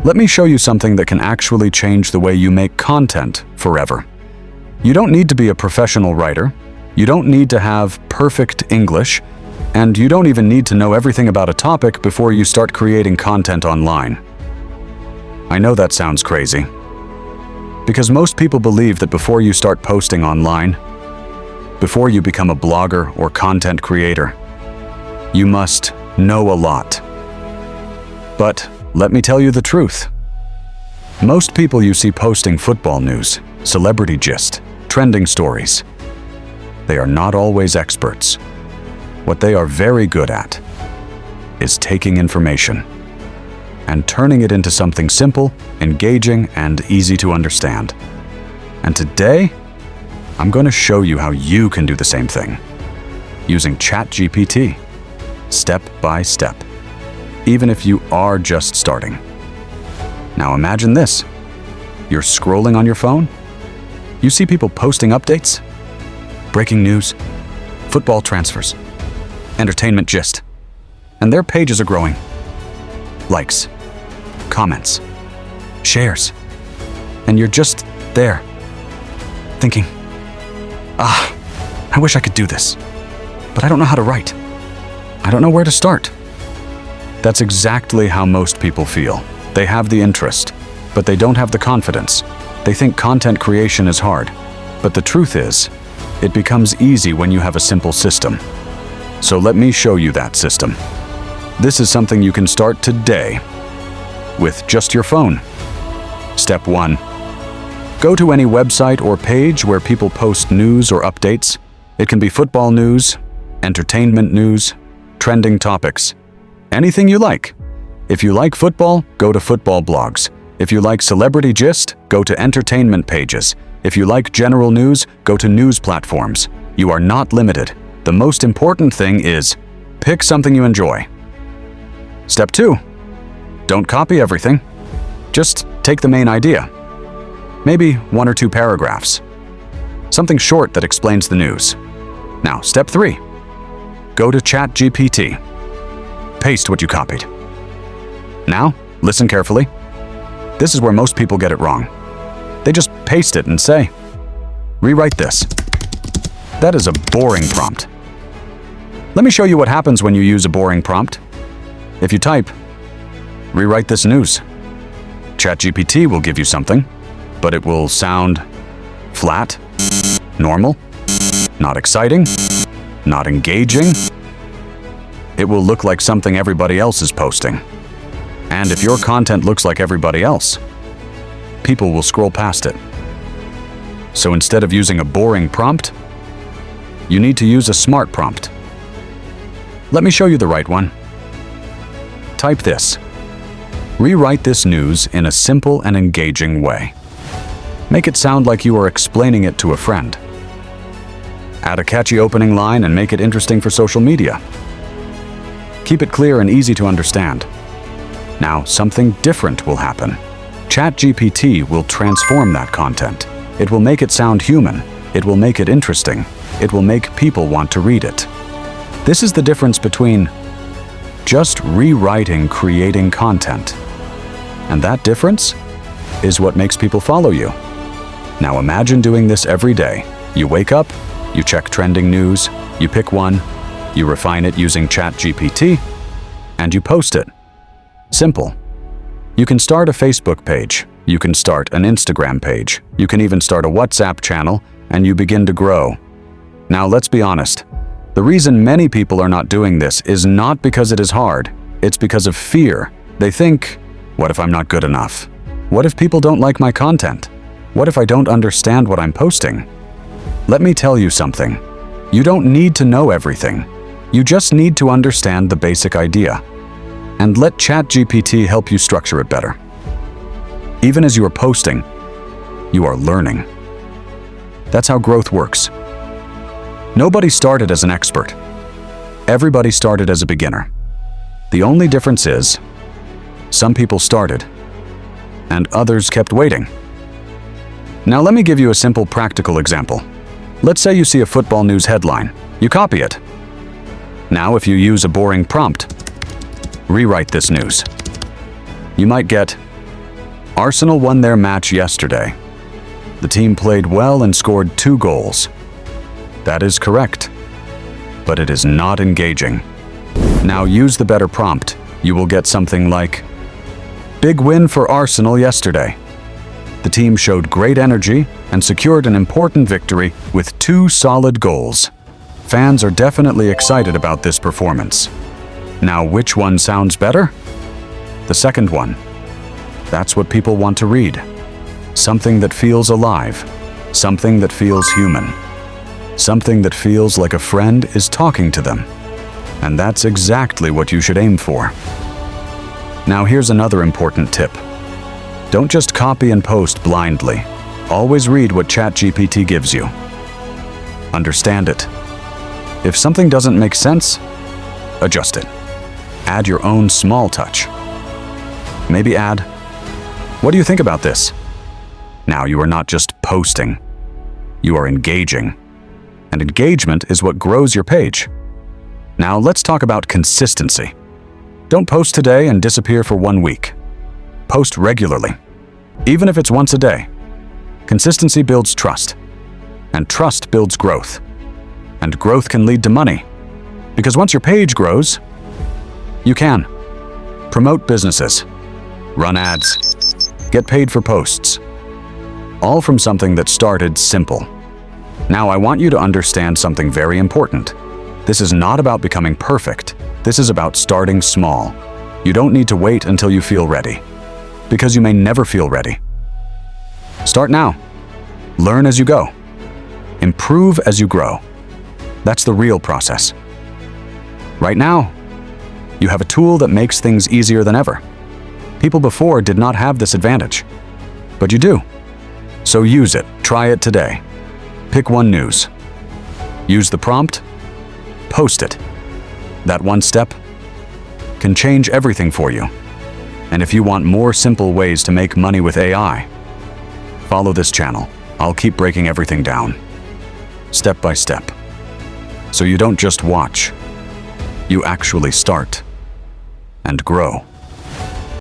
Let me show you something that can actually change the way you make content forever. You don't need to be a professional writer. You don't need to have perfect English. And you don't even need to know everything about a topic before you start creating content online. I know that sounds crazy. Because most people believe that before you start posting online, before you become a blogger or content creator, you must know a lot. But let me tell you the truth. Most people you see posting football news, celebrity gist, trending stories, they are not always experts. What they are very good at is taking information and turning it into something simple, engaging, and easy to understand. And today, I'm going to show you how you can do the same thing using ChatGPT, step by step, even if you are just starting. Now imagine this. You're scrolling on your phone. You see people posting updates, breaking news, football transfers, entertainment gist, and their pages are growing. Likes, comments, shares, and you're just there, thinking, I wish I could do this, but I don't know how to write. I don't know where to start. That's exactly how most people feel. They have the interest, but they don't have the confidence. They think content creation is hard, but the truth is, it becomes easy when you have a simple system. So let me show you that system. This is something you can start today with just your phone. Step 1. Go to any website or page where people post news or updates. It can be football news, entertainment news, trending topics, anything you like. If you like football, go to football blogs. If you like celebrity gist, go to entertainment pages. If you like general news, go to news platforms. You are not limited. The most important thing is pick something you enjoy. Step 2. Don't copy everything. Just take the main idea. Maybe 1 or 2 paragraphs. Something short that explains the news. Now, step 3. Go to ChatGPT. Paste what you copied. Now, listen carefully. This is where most people get it wrong. They just paste it and say, "Rewrite this." That is a boring prompt. Let me show you what happens when you use a boring prompt. If you type, "Rewrite this news," ChatGPT will give you something, but it will sound flat, normal, not exciting, not engaging. It will look like something everybody else is posting. And if your content looks like everybody else, people will scroll past it. So instead of using a boring prompt, you need to use a smart prompt. Let me show you the right one. Type this. Rewrite this news in a simple and engaging way. Make it sound like you are explaining it to a friend. Add a catchy opening line and make it interesting for social media. Keep it clear and easy to understand. Now, something different will happen. ChatGPT will transform that content. It will make it sound human. It will make it interesting. It will make people want to read it. This is the difference between just rewriting creating content. And that difference is what makes people follow you. Now imagine doing this every day. You wake up, you check trending news, you pick one, you refine it using ChatGPT, and you post it. Simple. You can start a Facebook page, you can start an Instagram page, you can even start a WhatsApp channel, and you begin to grow. Now let's be honest. The reason many people are not doing this is not because it is hard, it's because of fear. They think, what if I'm not good enough? What if people don't like my content? What if I don't understand what I'm posting? Let me tell you something. You don't need to know everything. You just need to understand the basic idea. And let ChatGPT help you structure it better. Even as you are posting, you are learning. That's how growth works. Nobody started as an expert. Everybody started as a beginner. The only difference is, some people started, and others kept waiting. Now let me give you a simple practical example. Let's say you see a football news headline. You copy it. Now if you use a boring prompt, rewrite this news. You might get, Arsenal won their match yesterday. The team played well and scored 2 goals. That is correct, but it is not engaging. Now use the better prompt. You will get something like, "Big win for Arsenal yesterday. The team showed great energy and secured an important victory with 2 solid goals. Fans are definitely excited about this performance." Now, which one sounds better? The second one. That's what people want to read. Something that feels alive. Something that feels human. Something that feels like a friend is talking to them. And that's exactly what you should aim for. Now here's another important tip. Don't just copy and post blindly. Always read what ChatGPT gives you. Understand it. If something doesn't make sense, adjust it. Add your own small touch. Maybe add, "What do you think about this?" Now you are not just posting. You are engaging. And engagement is what grows your page. Now let's talk about consistency. Don't post today and disappear for 1 week. Post regularly, even if it's once a day. Consistency builds trust, and trust builds growth. And growth can lead to money, because once your page grows, you can promote businesses, run ads, get paid for posts, all from something that started simple. Now I want you to understand something very important. This is not about becoming perfect. This is about starting small. You don't need to wait until you feel ready, because you may never feel ready. Start now. Learn as you go. Improve as you grow. That's the real process. Right now, you have a tool that makes things easier than ever. People before did not have this advantage, but you do. So use it. Try it today. Pick one news. Use the prompt. Post it. That one step can change everything for you. And if you want more simple ways to make money with AI, follow this channel. I'll keep breaking everything down, step by step. So you don't just watch, you actually start and grow.